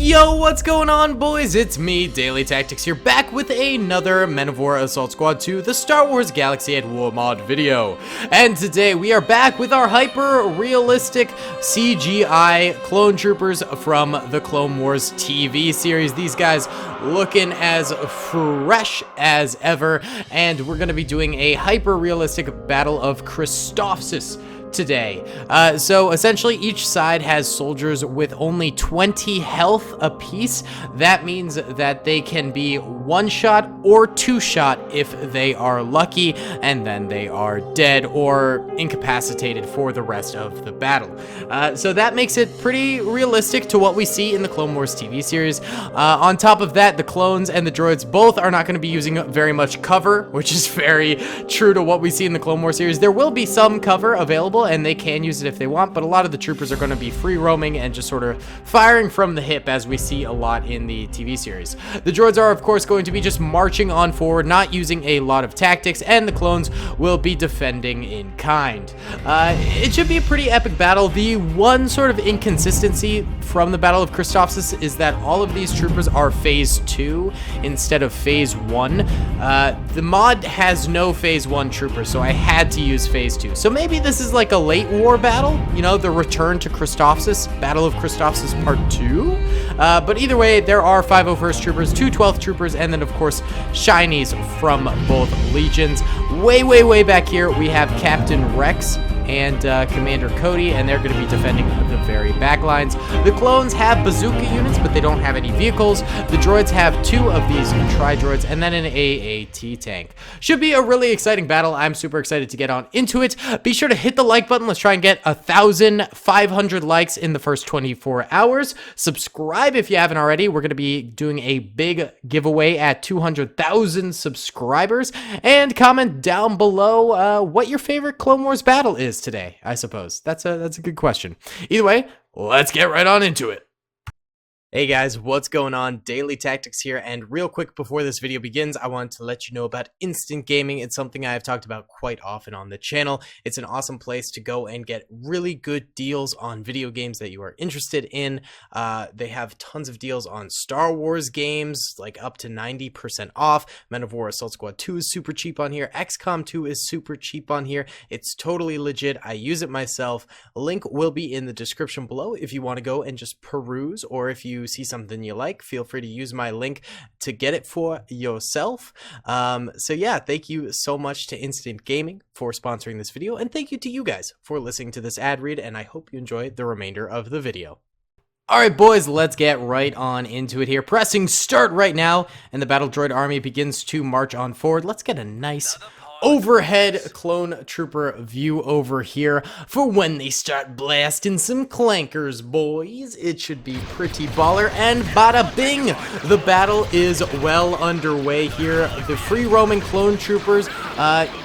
Yo, what's going on, boys? It's me, DaleyTactics here, back with another Men of War Assault Squad 2, the Star Wars Galaxy at War mod video. And today we are back with our hyper-realistic CGI clone troopers from the Clone Wars TV series. These guys looking as fresh as ever, and we're going to be doing a hyper-realistic battle of Christophsis today. So essentially each side has soldiers with only 20 health apiece. That means that they can be one shot or two shot if they are lucky, and then they are dead or incapacitated for the rest of the battle. So that makes it pretty realistic to what we see in the Clone Wars TV series. On top of that, the clones and the droids both are not going to be using very much cover, which is very true to what we see in the Clone Wars series. There will be some cover available, and they can use it if they want, but a lot of the troopers are going to be free roaming and just sort of firing from the hip, as we see a lot in the TV series. The droids are, of course, going to be just marching on forward, not using a lot of tactics, and the clones will be defending in kind. It should be a pretty epic battle. The one sort of inconsistency from the Battle of Christophsis is that all of these troopers are phase 2 instead of phase 1. The mod has no phase 1 troopers, so I had to use phase 2. So maybe this is like a late war battle, you know, the return to Christophsis, Battle of Christophsis Part 2. But either way, there are 501st troopers, 2 12th troopers, and then of course shinies from both legions. Way back here we have Captain Rex and Commander Cody, and they're going to be defending the very back lines. The clones have bazooka units, but they don't have any vehicles. The droids have 2 of these tri-droids and then an AAT tank. Should be a really exciting battle. I'm super excited to get on into it. Be sure to hit the like button. Let's try and get 1,500 likes in the first 24 hours. Subscribe if you haven't already. We're going to be doing a big giveaway at 200,000 subscribers. And comment down below what your favorite Clone Wars battle is today. I suppose that's a good question. Either way, let's get right on into it. Hey guys, what's going on? DaleyTactics here, and real quick before this video begins, I wanted to let you know about instant gaming. It's something I have talked about quite often on the channel. It's an awesome place to go and get really good deals on video games that you are interested in. They have tons of deals on Star Wars games, like up to 90% off. Men of War Assault Squad 2 is super cheap on here. XCOM 2 is super cheap on here. It's totally legit. I use it myself. A link will be in the description below if you want to go and just peruse, or if you see something you like, feel free to use my link to get it for yourself. So yeah, thank you so much to Instant Gaming for sponsoring this video, and thank you to you guys for listening to this ad read, and I hope you enjoy the remainder of the video. Alright boys, let's get right on into it here. Pressing start right now, and the battle droid army begins to march on forward. Let's get a nice overhead clone trooper view over here for when they start blasting some clankers, boys. It should be pretty baller, and bada bing, the battle is well underway here. The free roaming clone troopers,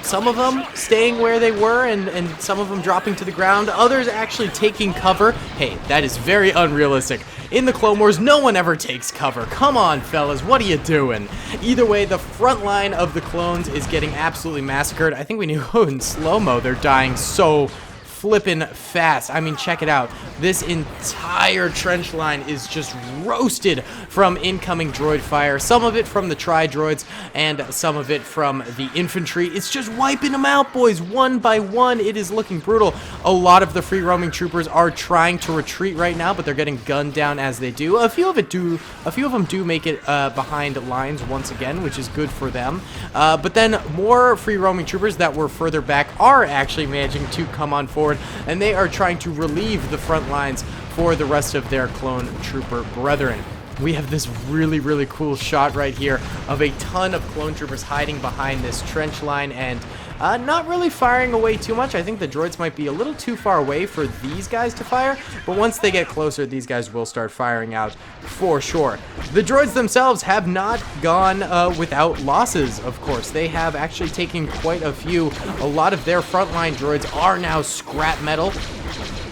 some of them staying where they were and some of them dropping to the ground, others actually taking cover. Hey, that is very unrealistic. In the Clone Wars, no one ever takes cover. Come on, fellas, what are you doing? Either way, the front line of the clones is getting absolutely massacred. I think we knew in slow-mo they're dying so flippin' fast. I mean, check it out. This entire trench line is just roasted from incoming droid fire. Some of it from the tri-droids and some of it from the infantry. It's just wiping them out, boys, one by one. It is looking brutal. A lot of the free roaming troopers are trying to retreat right now, but they're getting gunned down as they do. A few of them do make it behind lines once again, which is good for them. But then more free roaming troopers that were further back are actually managing to come on forward, and they are trying to relieve the front lines for the rest of their clone trooper brethren. We have this really cool shot right here of a ton of clone troopers hiding behind this trench line and not really firing away too much. I think the droids might be a little too far away for these guys to fire, but once they get closer, these guys will start firing out for sure. The droids themselves have not gone without losses, of course. They have actually taken quite a few. A lot of their frontline droids are now scrap metal,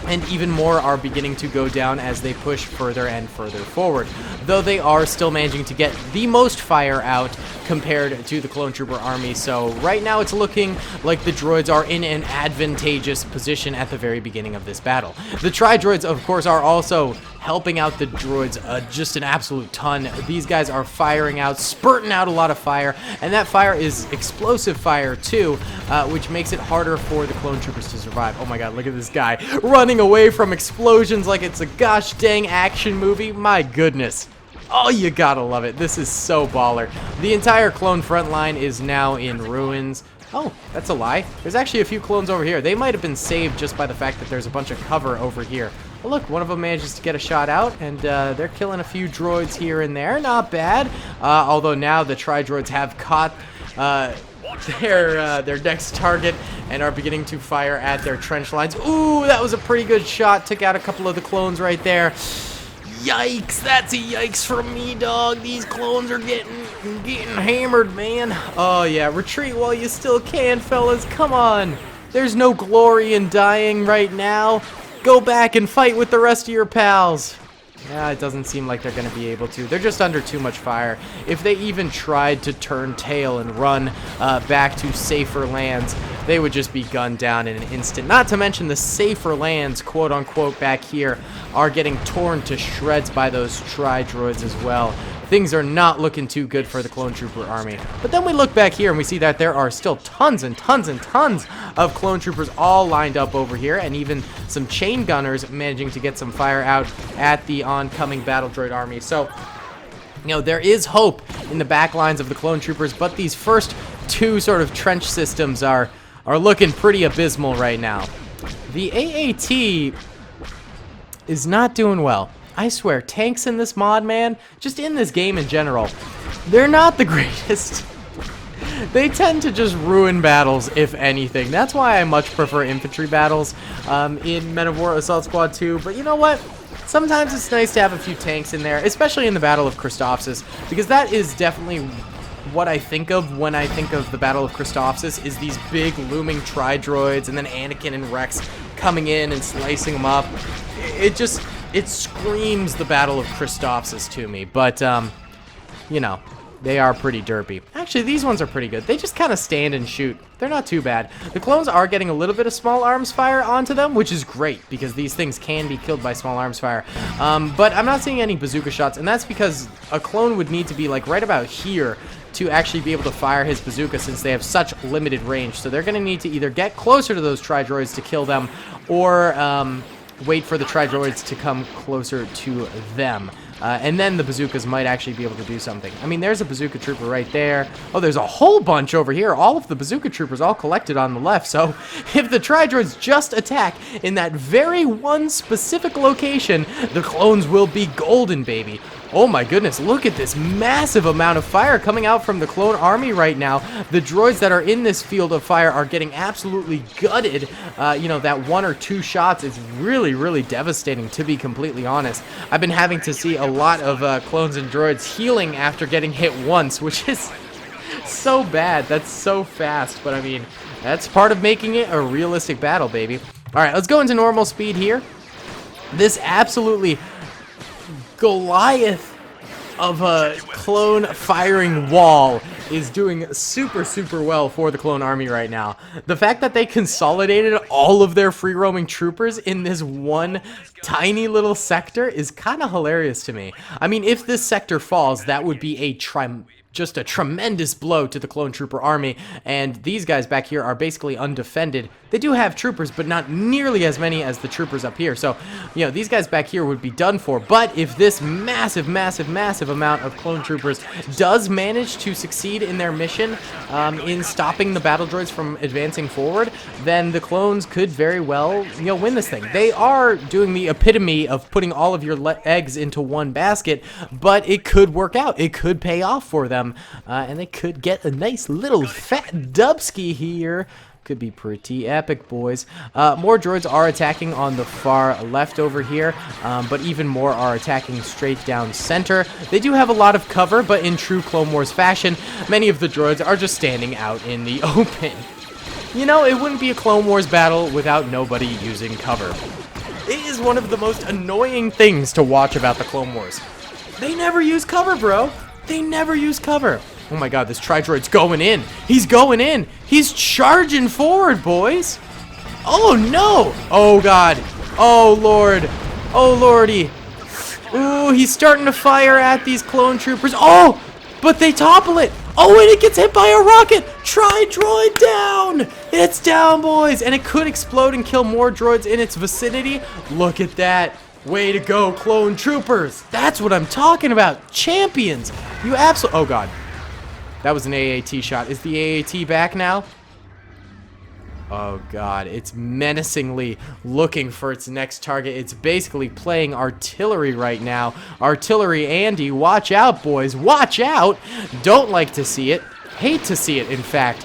and even more are beginning to go down as they push further and further forward, though they are still managing to get the most fire out compared to the clone trooper army. So right now it's looking like the droids are in an advantageous position at the very beginning of this battle. The tri-droids, of course, are also helping out the droids just an absolute ton. These guys are firing out, spurting out a lot of fire, and that fire is explosive fire too, which makes it harder for the clone troopers to survive. Oh my god, look at this guy running away from explosions like it's a gosh dang action movie. My goodness. Oh, you gotta love it. This is so baller. The entire clone front line is now in ruins. Oh, that's a lie. There's actually a few clones over here. They might have been saved just by the fact that there's a bunch of cover over here. Oh, look, one of them manages to get a shot out, and they're killing a few droids here and there. Not bad. Although now the tri-droids have caught their next target and are beginning to fire at their trench lines. Ooh, that was a pretty good shot. Took out a couple of the clones right there. Yikes, that's a yikes from me, dog. These clones are getting hammered, man. Oh, yeah, retreat while you still can, fellas. Come on. There's no glory in dying right now. Go back and fight with the rest of your pals. Yeah, it doesn't seem like they're going to be able to. They're just under too much fire. If they even tried to turn tail and run back to safer lands, they would just be gunned down in an instant. Not to mention the safer lands, quote-unquote, back here are getting torn to shreds by those tri-droids as well. Things are not looking too good for the clone trooper army. But then we look back here and we see that there are still tons and tons and tons of clone troopers all lined up over here, and even some chain gunners managing to get some fire out at the oncoming battle droid army. So, you know, there is hope in the back lines of the clone troopers, but these first two sort of trench systems are looking pretty abysmal right now. The AAT is not doing well. I swear, tanks in this mod, man, just in this game in general, they're not the greatest. They tend to just ruin battles, if anything. That's why I much prefer infantry battles in Men of War Assault Squad 2. But you know what? Sometimes it's nice to have a few tanks in there, especially in the Battle of Christophsis, because that is definitely what I think of when I think of the Battle of Christophsis, is these big looming tri-droids and then Anakin and Rex coming in and slicing them up. It screams the Battle of Christophsis to me, but, you know, they are pretty derpy. Actually, these ones are pretty good. They just kind of stand and shoot. They're not too bad. The clones are getting a little bit of small arms fire onto them, which is great, because these things can be killed by small arms fire. But I'm not seeing any bazooka shots, and that's because a clone would need to be, like, right about here to actually be able to fire his bazooka, since they have such limited range. So they're going to need to either get closer to those tri-droids to kill them, or wait for the tri-droids to come closer to them. And then the bazookas might actually be able to do something. I mean, there's a bazooka trooper right there. Oh, there's a whole bunch over here. All of the bazooka troopers all collected on the left. So if the tri-droids just attack in that very one specific location, the clones will be golden, baby. Oh my goodness, look at this massive amount of fire coming out from the clone army right now. The droids that are in this field of fire are getting absolutely gutted. You know, that one or two shots is really, really devastating, to be completely honest. I've been having to see a lot of clones and droids healing after getting hit once, which is so bad. That's so fast, but I mean, that's part of making it a realistic battle, baby. All right, let's go into normal speed here. This absolutely Goliath of a clone firing wall is doing super, super well for the clone army right now. The fact that they consolidated all of their free roaming troopers in this one tiny little sector is kind of hilarious to me. I mean, if this sector falls, that would be just a tremendous blow to the clone trooper army, and these guys back here are basically undefended. They do have troopers, but not nearly as many as the troopers up here, so, you know, these guys back here would be done for. But if this massive, massive, massive amount of clone troopers does manage to succeed in their mission in stopping the battle droids from advancing forward, then the clones could very well, you know, win this thing. They are doing the epitome of putting all of your eggs into one basket, but it could work out. It could pay off for them. And they could get a nice little fat dubski here. Could be pretty epic, boys. More droids are attacking on the far left over here, but even more are attacking straight down center. They do have a lot of cover, but in true Clone Wars fashion, many of the droids are just standing out in the open. You know, it wouldn't be a Clone Wars battle without nobody using cover. It is one of the most annoying things to watch about the Clone Wars. They never use cover, bro. They never use cover. Oh my god, this tri-droid's going in. He's going in. He's charging forward, boys. Oh no. Oh god. Oh lord. Oh lordy. Ooh, he's starting to fire at these clone troopers. Oh, but they topple it. Oh, and it gets hit by a rocket. Droid down. It's down, boys. And it could explode and kill more droids in its vicinity. Look at that. Way to go, clone troopers. That's what I'm talking about. Champions. You absolutely... Oh, God. That was an AAT shot. Is the AAT back now? Oh, God. It's menacingly looking for its next target. It's basically playing artillery right now. Artillery Andy. Watch out, boys. Watch out. Don't like to see it. Hate to see it, in fact.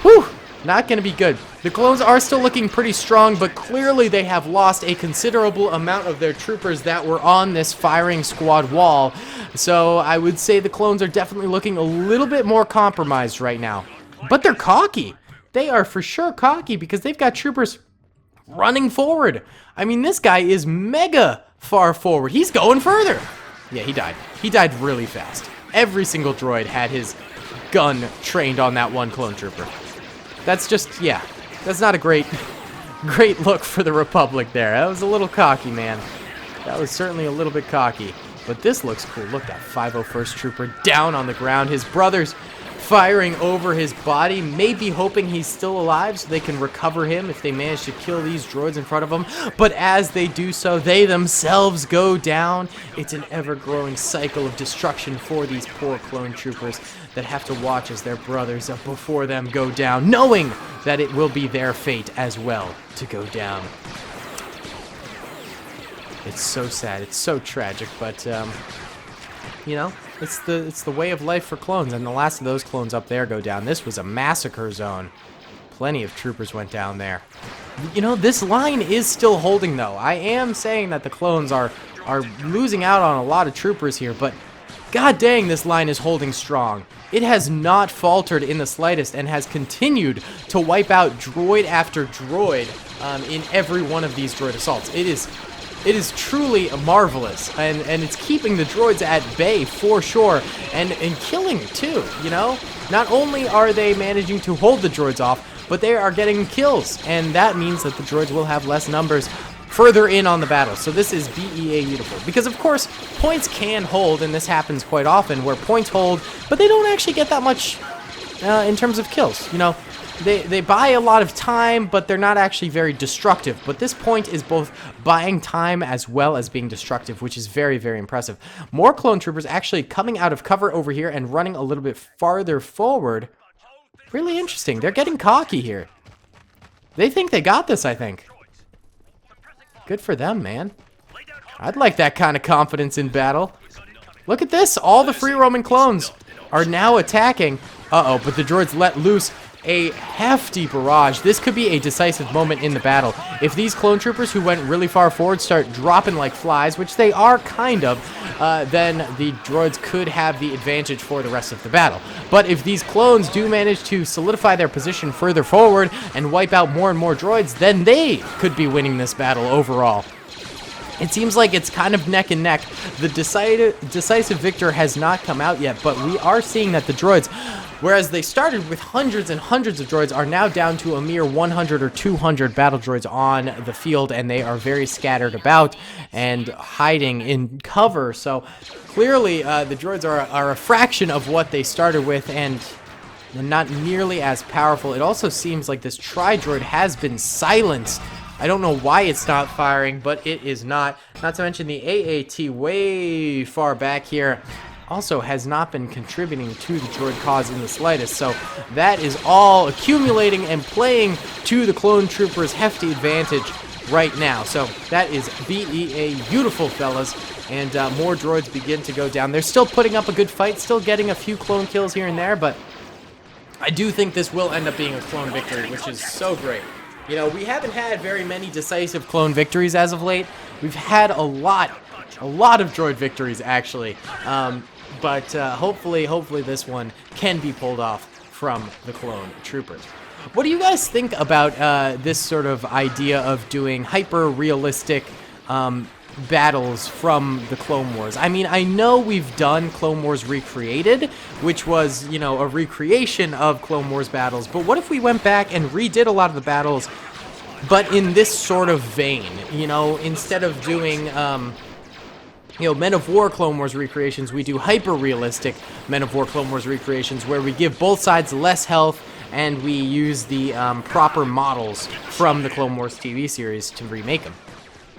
Whew. Not going to be good. The clones are still looking pretty strong, but clearly they have lost a considerable amount of their troopers that were on this firing squad wall. So I would say the clones are definitely looking a little bit more compromised right now. But they're cocky. They are for sure cocky because they've got troopers running forward. I mean, this guy is mega far forward. He's going further. Yeah, he died. He died really fast. Every single droid had his gun trained on that one clone trooper. That's just, yeah, that's not a great look for the Republic there. That was a little cocky, man. That was certainly a little bit cocky. But this looks cool. Look, that 501st Trooper down on the ground. His brothers firing over his body, maybe hoping he's still alive so they can recover him if they manage to kill these droids in front of them. But as they do so, they themselves go down. It's an ever-growing cycle of destruction for these poor clone troopers that have to watch as their brothers up before them go down, knowing that it will be their fate as well to go down. It's so sad. It's so tragic, but you know, it's the way of life for clones, and the last of those clones up there go down. This was a massacre zone. Plenty of troopers went down there. You know, this line is still holding, though. I am saying that the clones are losing out on a lot of troopers here, but god dang, this line is holding strong. It has not faltered in the slightest and has continued to wipe out droid after droid in every one of these droid assaults. It is truly marvelous, and it's keeping the droids at bay for sure, and killing too, you know? Not only are they managing to hold the droids off, but they are getting kills, and that means that the droids will have less numbers further in on the battle. So this is BEA beautiful, because of course points can hold, and this happens quite often where points hold, but they don't actually get that much in terms of kills, you know? They buy a lot of time, but they're not actually very destructive. But this point is both buying time as well as being destructive, which is very, very impressive. More clone troopers actually coming out of cover over here and running a little bit farther forward. Really interesting. They're getting cocky here. They think they got this, I think. Good for them, man. I'd like that kind of confidence in battle. Look at this. All the free roaming clones are now attacking. Uh-oh, but the droids let loose a hefty barrage. This could be a decisive moment in the battle. If these clone troopers who went really far forward start dropping like flies, which they are kind of, then the droids could have the advantage for the rest of the battle. But if these clones do manage to solidify their position further forward and wipe out more and more droids, then they could be winning this battle overall. It seems like it's kind of neck and neck. The decisive victor has not come out yet, but we are seeing that the droids, whereas they started with hundreds and hundreds of droids, are now down to a mere 100 or 200 battle droids on the field, and they are very scattered about and hiding in cover. So clearly the droids are a fraction of what they started with, and not nearly as powerful. It also seems like this tri-droid has been silenced. I don't know why it's not firing, but it is not. Not to mention the AAT way far back here also has not been contributing to the droid cause in the slightest. So that is all accumulating and playing to the clone troopers' hefty advantage right now. So that is BEA beautiful, fellas. And more droids begin to go down. They're still putting up a good fight, still getting a few clone kills here and there, but I do think this will end up being a clone victory, which is so great. You know, we haven't had very many decisive clone victories as of late. We've had a lot of droid victories, actually. But hopefully this one can be pulled off from the clone troopers. What do you guys think about this sort of idea of doing hyper-realistic battles from the Clone Wars? I mean, I know we've done Clone Wars Recreated, which was, you know, a recreation of Clone Wars battles, but what if we went back and redid a lot of the battles, but in this sort of vein, you know, instead of doing, Men of War Clone Wars recreations, we do hyper-realistic Men of War Clone Wars recreations where we give both sides less health and we use the proper models from the Clone Wars TV series to remake them.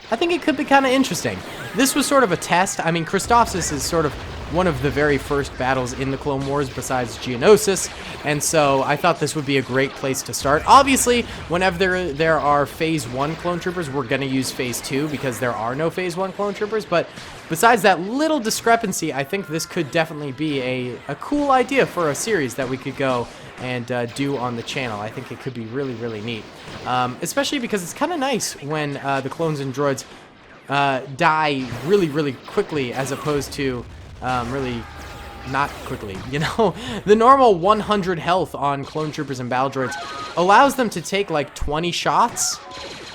I think it could be kind of interesting. This was sort of a test. I mean, Christophsis is sort of one of the very first battles in the Clone Wars besides Geonosis, and so I thought this would be a great place to start. Obviously, whenever there are Phase 1 Clone Troopers, we're going to use Phase 2 because there are no Phase 1 Clone Troopers, but besides that little discrepancy, I think this could definitely be a cool idea for a series that we could go and do on the channel. I think it could be really, really neat. Especially because it's kind of nice when the clones and droids die really, really quickly as opposed to really not quickly, you know? The normal 100 health on clone troopers and battle droids allows them to take like 20 shots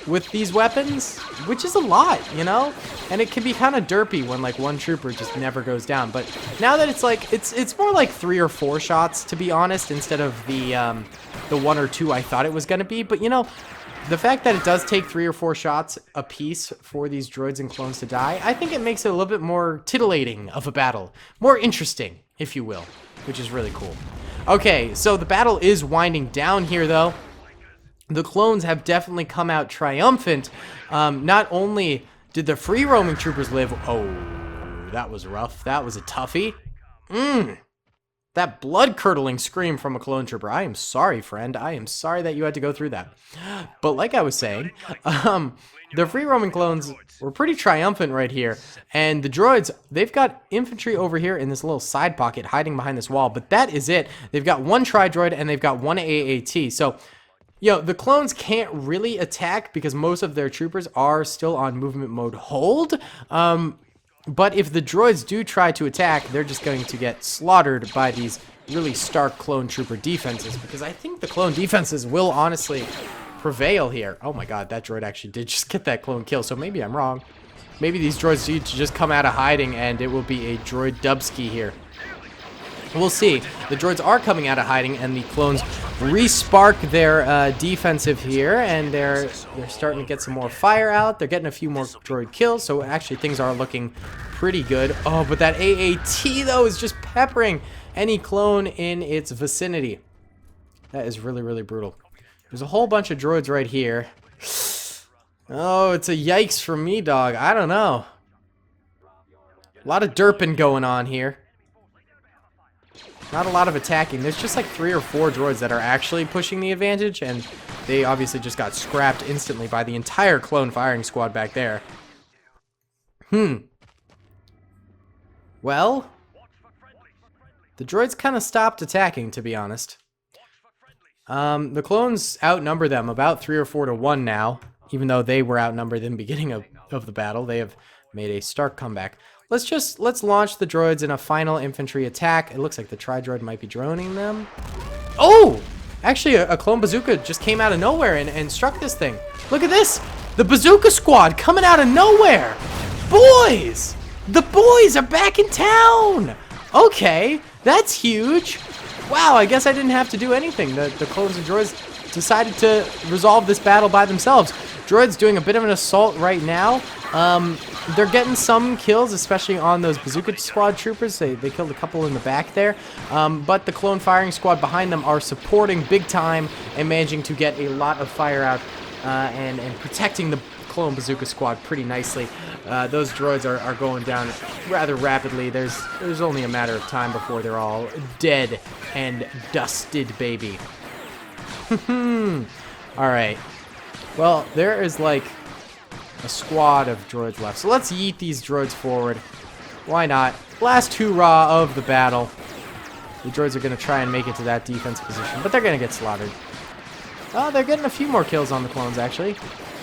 with these weapons, which is a lot, you know? And it can be kind of derpy when like one trooper just never goes down. But now that it's like, it's more like 3 or 4 shots, to be honest, instead of the 1 or 2 I thought it was going to be. But you know, the fact that it does take 3 or 4 shots a piece for these droids and clones to die, I think it makes it a little bit more titillating of a battle. More interesting, if you will, which is really cool. Okay, so the battle is winding down here, though. The clones have definitely come out triumphant. Not only did the free roaming troopers live... Oh, that was rough. That was a toughie. That blood-curdling scream from a clone trooper. I am sorry, friend. I am sorry that you had to go through that. But like I was saying, the free roaming clones were pretty triumphant right here. And the droids, they've got infantry over here in this little side pocket hiding behind this wall. But that is it. They've got 1 tri-droid and they've got 1 AAT. So... the clones can't really attack because most of their troopers are still on movement mode hold. But if the droids do try to attack, they're just going to get slaughtered by these really stark clone trooper defenses. Because I think the clone defenses will honestly prevail here. Oh my god, that droid actually did just get that clone kill, so maybe I'm wrong. Maybe these droids need to just come out of hiding and it will be a droid dubski here. We'll see. The droids are coming out of hiding, and the clones re-spark their defensive here, and they're starting to get some more fire out. They're getting a few more droid kills, so actually things are looking pretty good. Oh, but that AAT, though, is just peppering any clone in its vicinity. That is really, really brutal. There's a whole bunch of droids right here. Oh, it's a yikes for me, dog. I don't know. A lot of derping going on here. Not a lot of attacking. There's just like 3 or 4 droids that are actually pushing the advantage, and they obviously just got scrapped instantly by the entire clone firing squad back there. Well, the droids kind of stopped attacking, to be honest. The clones outnumber them about 3 or 4 to 1 now, even though they were outnumbered in the beginning of the battle. They have made a stark comeback. Let's launch the droids in a final infantry attack. It looks like the tri-droid might be droning them. Oh! Actually, a clone bazooka just came out of nowhere and struck this thing. Look at this! The bazooka squad coming out of nowhere! Boys! The boys are back in town! Okay, that's huge. Wow, I guess I didn't have to do anything. The clones and droids decided to resolve this battle by themselves. Droids doing a bit of an assault right now. They're getting some kills, especially on those bazooka squad troopers. They killed a couple in the back there. But the clone firing squad behind them are supporting big time and managing to get a lot of fire out and protecting the clone bazooka squad pretty nicely. Those droids are going down rather rapidly. There's only a matter of time before they're all dead and dusted, baby. Alright. Well, there is like a squad of droids left. So let's yeet these droids forward. Why not? Last hoorah of the battle. The droids are going to try and make it to that defense position, but they're going to get slaughtered. Oh, they're getting a few more kills on the clones, actually.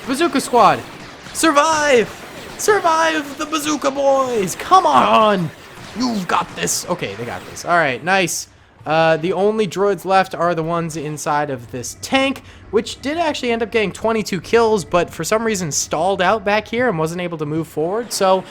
Bazooka squad! Survive! Survive, the bazooka boys! Come on! You've got this! Okay, they got this. Alright, nice. The only droids left are the ones inside of this tank, which did actually end up getting 22 kills, but for some reason stalled out back here and wasn't able to move forward. So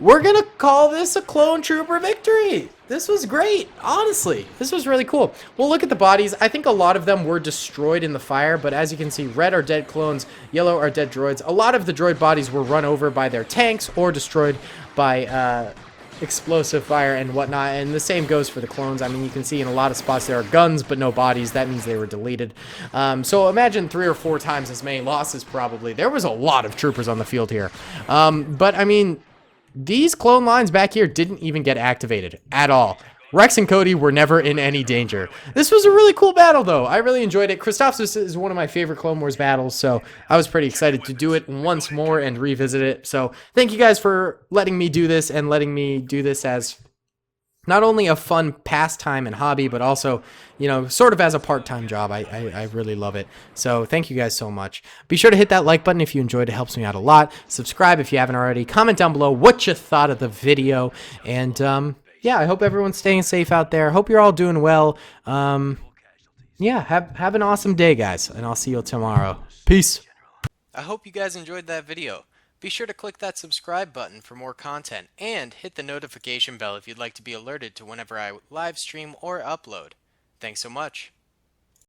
we're gonna call this a clone trooper victory. This was great, honestly. This was really cool. We'll look at the bodies. I think a lot of them were destroyed in the fire, but as you can see, red are dead clones, yellow are dead droids. A lot of the droid bodies were run over by their tanks or destroyed by explosive fire and whatnot, and the same goes for the clones. I mean, you can see in a lot of spots there are guns but no bodies. That means they were deleted. So imagine 3 or 4 times as many losses probably. There was a lot of troopers on the field here. But I mean, these clone lines back here didn't even get activated at all. Rex and Cody were never in any danger. This was a really cool battle, though. I really enjoyed it. Christophsis is one of my favorite Clone Wars battles, so I was pretty excited to do it once more and revisit it. So thank you guys for letting me do this and letting me do this as not only a fun pastime and hobby, but also, you know, sort of as a part-time job. I really love it. So thank you guys so much. Be sure to hit that like button if you enjoyed. It helps me out a lot. Subscribe if you haven't already. Comment down below what you thought of the video. And yeah, I hope everyone's staying safe out there. Hope you're all doing well. Yeah, have an awesome day, guys. And I'll see you tomorrow. Peace. I hope you guys enjoyed that video. Be sure to click that subscribe button for more content, and hit the notification bell if you'd like to be alerted to whenever I live stream or upload. Thanks so much.